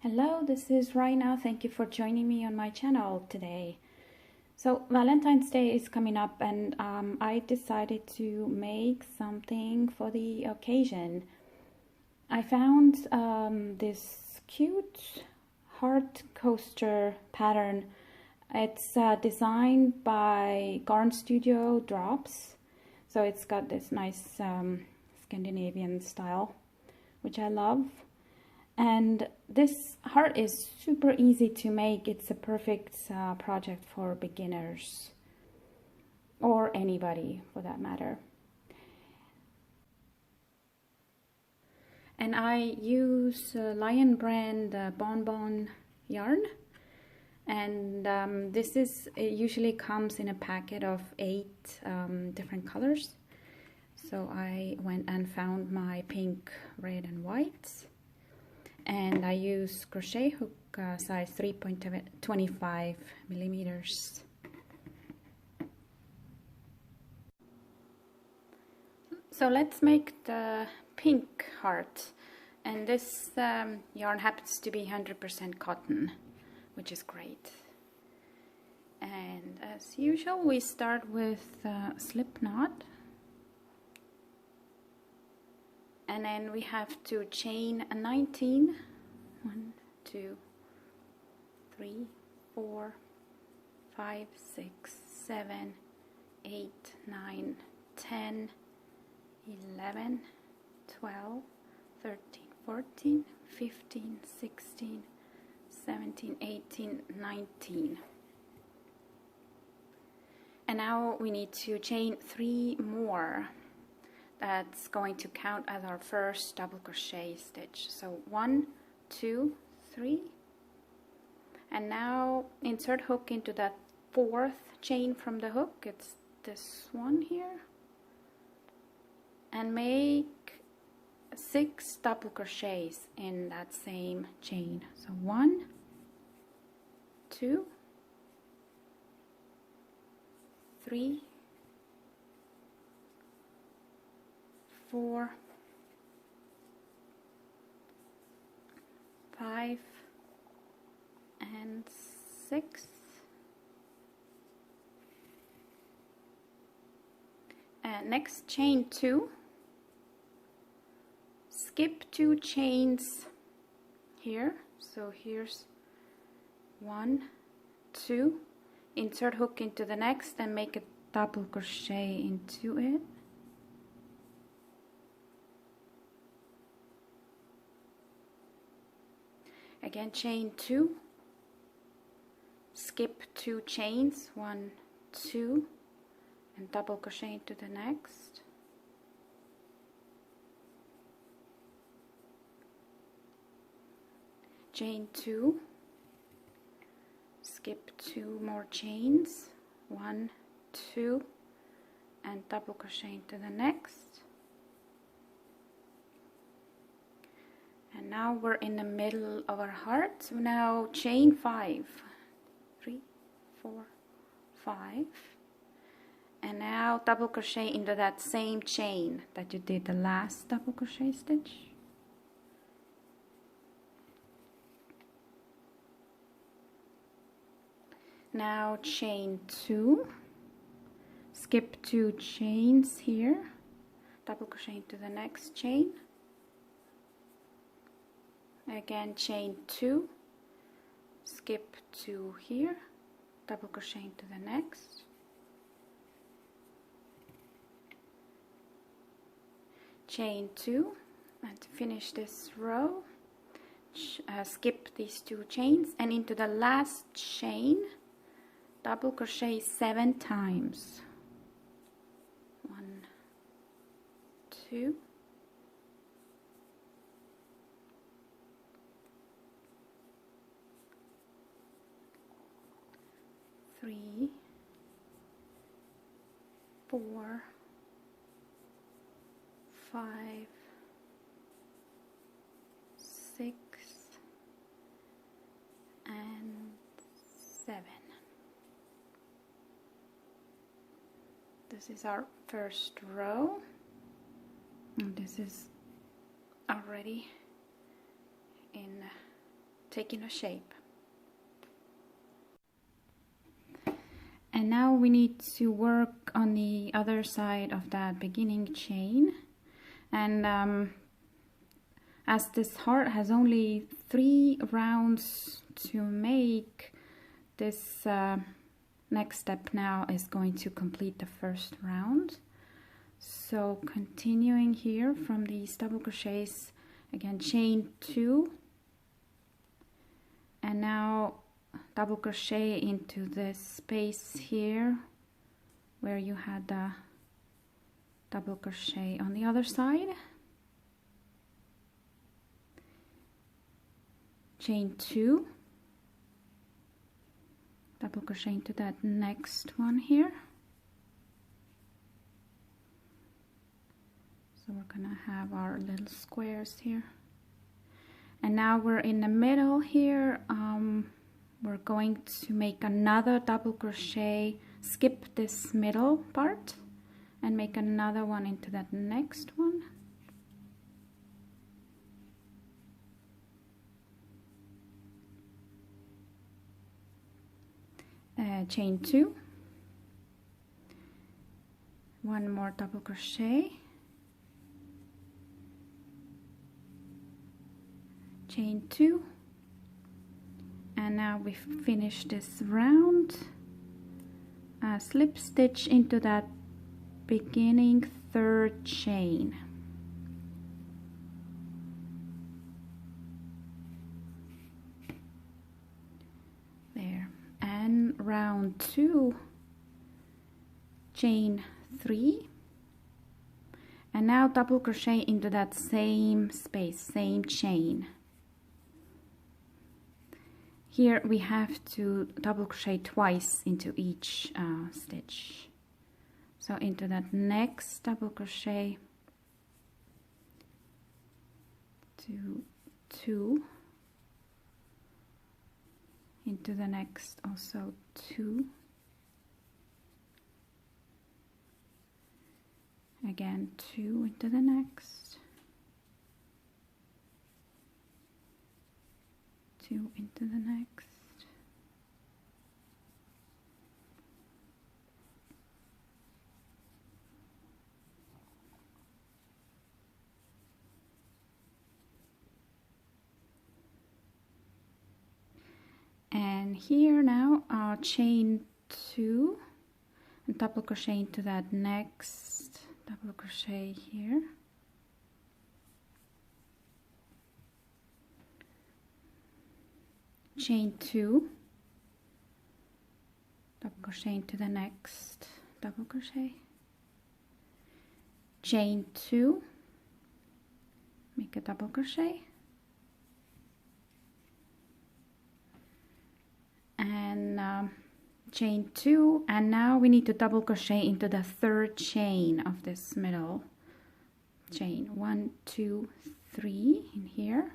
Hello, this is Raina. Thank you for joining me on my channel today. So Valentine's Day is coming up and I decided to make something for the occasion. I found this cute heart coaster pattern. It's designed by Garnstudio Drops. So it's got this nice Scandinavian style, which I love. And this heart is super easy to make. It's a perfect project for beginners or anybody for that matter. And I use Lion brand Bonbon yarn, and it usually comes in a packet of 8 different colors. So I went and found my pink, red and white. And I use crochet hook size 3.25 millimeters. So let's make the pink heart. And this yarn happens to be 100% cotton, which is great. And as usual, we start with a slip knot. And then we have to chain a 19. 1, 2, 3, 4, 5, 6, 7, 8, 9, 10, 11, 12, 13, 14, 15, 16, 17, 18, 19. And now we need to chain 3 more. That's going to count as our first double crochet stitch. So 1, 2, 3, and now insert hook into that 4th chain from the hook. It's this one here, and make 6 double crochets in that same chain. So 1, 2, 3, 4, 5 and 6, and next chain 2, skip 2 chains here. So here's 1, 2, insert hook into the next and make a double crochet into it. Again, chain 2, skip 2 chains, 1, 2, and double crochet into the next. Chain 2, skip 2 more chains, 1, 2, and double crochet into the next. And now we're in the middle of our heart. So now chain 5, 3, 4, 5, and now double crochet into that same chain that you did the last double crochet stitch. Now chain 2, skip 2 chains here, double crochet into the next chain. Again, chain 2, skip 2 here, double crochet into the next. Chain 2, and to finish this row, skip these 2 chains and into the last chain, double crochet 7 times. 1, 2, 3, 4, 5, 6, and 7. This is our first row, and this is already in taking a shape. And now we need to work on the other side of that beginning chain. And as this heart has only 3 rounds to make, this next step now is going to complete the first round. So continuing here from these double crochets, again chain 2, and now double crochet into this space here where you had the double crochet on the other side, chain 2, double crochet into that next one here. So we're gonna have our little squares here, and now we're in the middle here. We're going to make another double crochet, skip this middle part and make another one into that next one. Chain 2, one more double crochet, chain 2, and now we've finished this round. Slip stitch into that beginning 3rd chain. There. And round 2, chain 3, and now double crochet into that same space, same chain. Here we have to double crochet twice into each stitch. So into that next double crochet, 2, into the next also 2, again 2 into the next, 2 into the next, and here now chain 2 and double crochet into that next double crochet here, chain 2, double crochet into the next double crochet, chain 2, make a double crochet, and chain 2, and now we need to double crochet into the 3rd chain of this middle chain. 1, 2, 3 in here.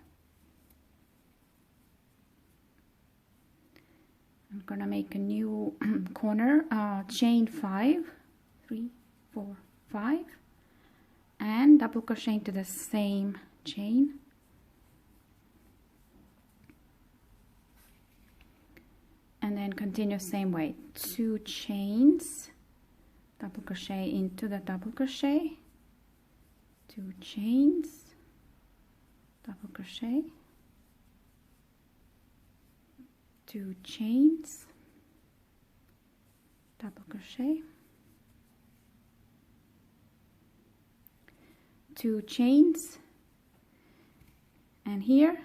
I'm gonna make a new corner, chain 5, 3, 4, 5, and double crochet into the same chain. And then continue same way, 2 chains, double crochet into the double crochet, 2 chains, double crochet, 2 chains, double crochet, 2 chains, and here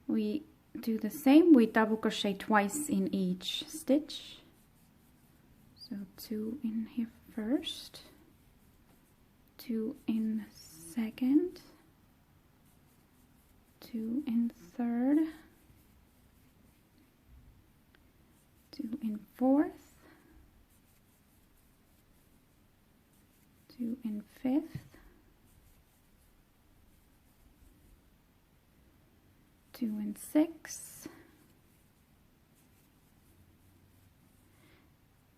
we do the same. We double crochet twice in each stitch. So 2 in here first, 2 in second, 2 in third, 2 in fourth, 2 in fifth, 2 in sixth,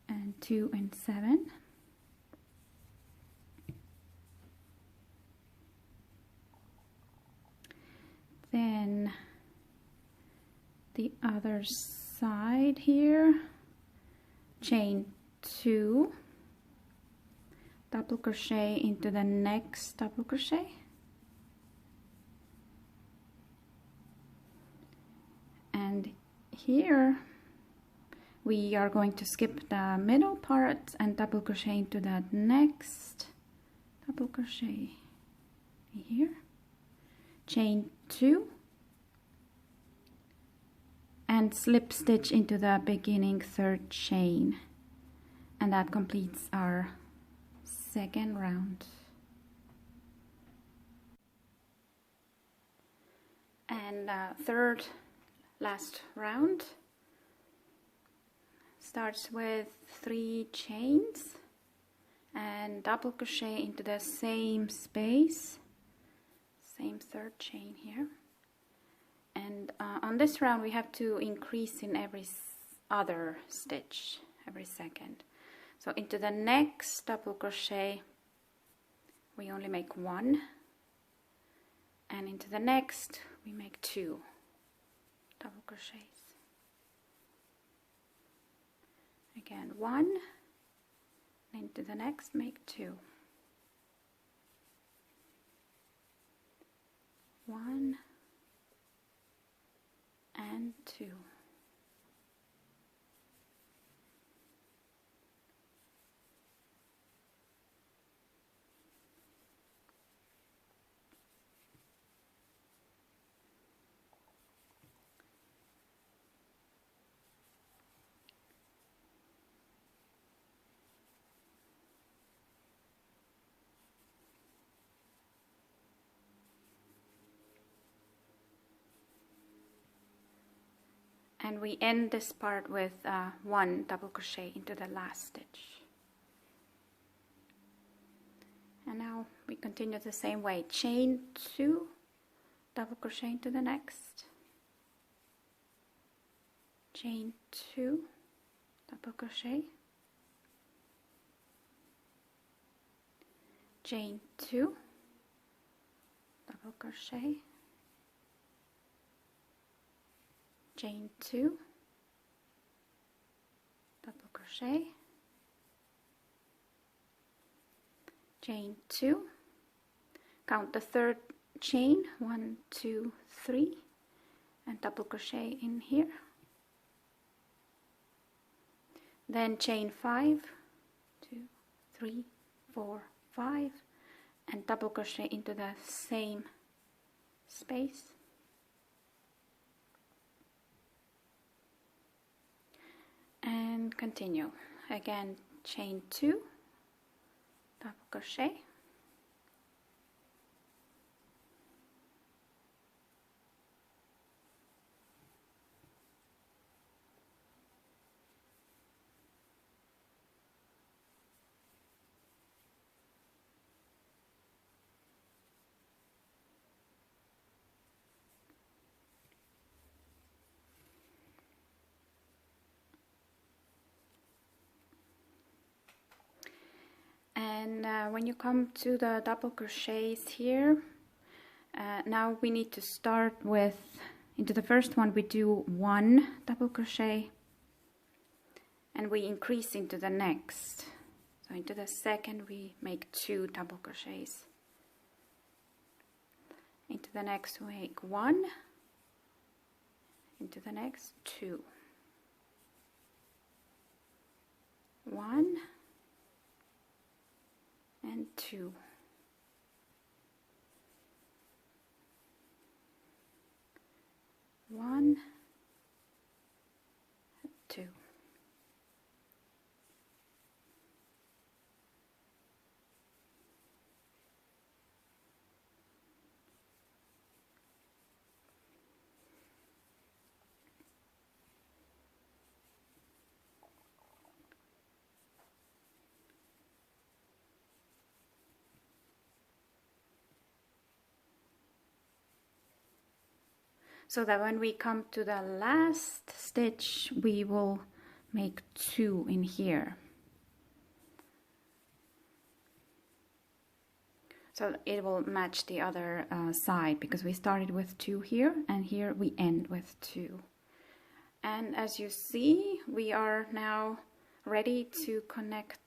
and 2 in seven, then the other side here, chain 2, double crochet into the next double crochet, and here we are going to skip the middle part and double crochet into the next double crochet here, chain 2, and slip stitch into the beginning third chain, and that completes our second round. And third last round starts with 3 chains and double crochet into the same space, same third chain here. And on this round we have to increase in every other stitch, every second. So into the next double crochet we only make 1, and into the next we make 2 double crochets. Again 1, into the next make 2. 1 and 2. And we end this part with 1 double crochet into the last stitch. And now we continue the same way, chain 2, double crochet into the next, chain 2, double crochet, chain 2, double crochet, chain 2, double crochet, chain 2, count the third chain, 1, 2, 3, and double crochet in here, then chain 5, 2, 3, 4, 5, and double crochet into the same space. And continue again, chain 2, double crochet, and when you come to the double crochets here, now we need to start with, into the first one we do 1 double crochet and we increase into the next. So into the second we make 2 double crochets, into the next we make 1, into the next 2, 1 and 2, 1, 2. So that when we come to the last stitch we will make 2 in here. So it will match the other side, because we started with 2 here and here we end with 2. And as you see, we are now ready to connect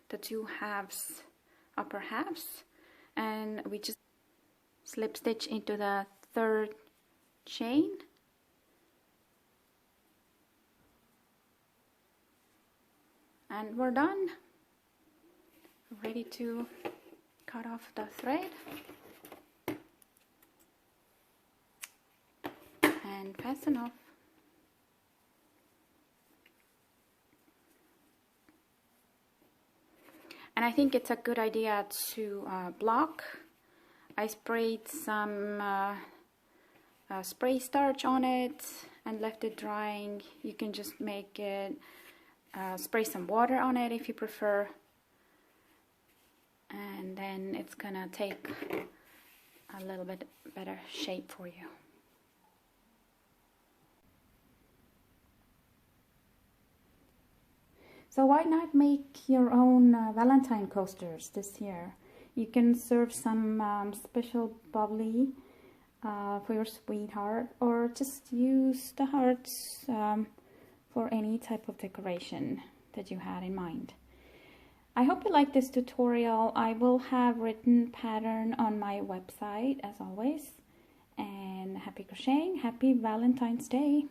the two halves, upper halves, and we just slip stitch into the third chain. And we're done. Ready to cut off the thread and fasten off. And I think it's a good idea to block. I sprayed some spray starch on it and left it drying. You can just make it, spray some water on it if you prefer. And then it's gonna take a little bit better shape for you. So why not make your own Valentine coasters this year? You can serve some special bubbly for your sweetheart, or just use the hearts for any type of decoration that you had in mind. I hope you liked this tutorial. I will have written pattern on my website as always. And happy crocheting, happy Valentine's Day!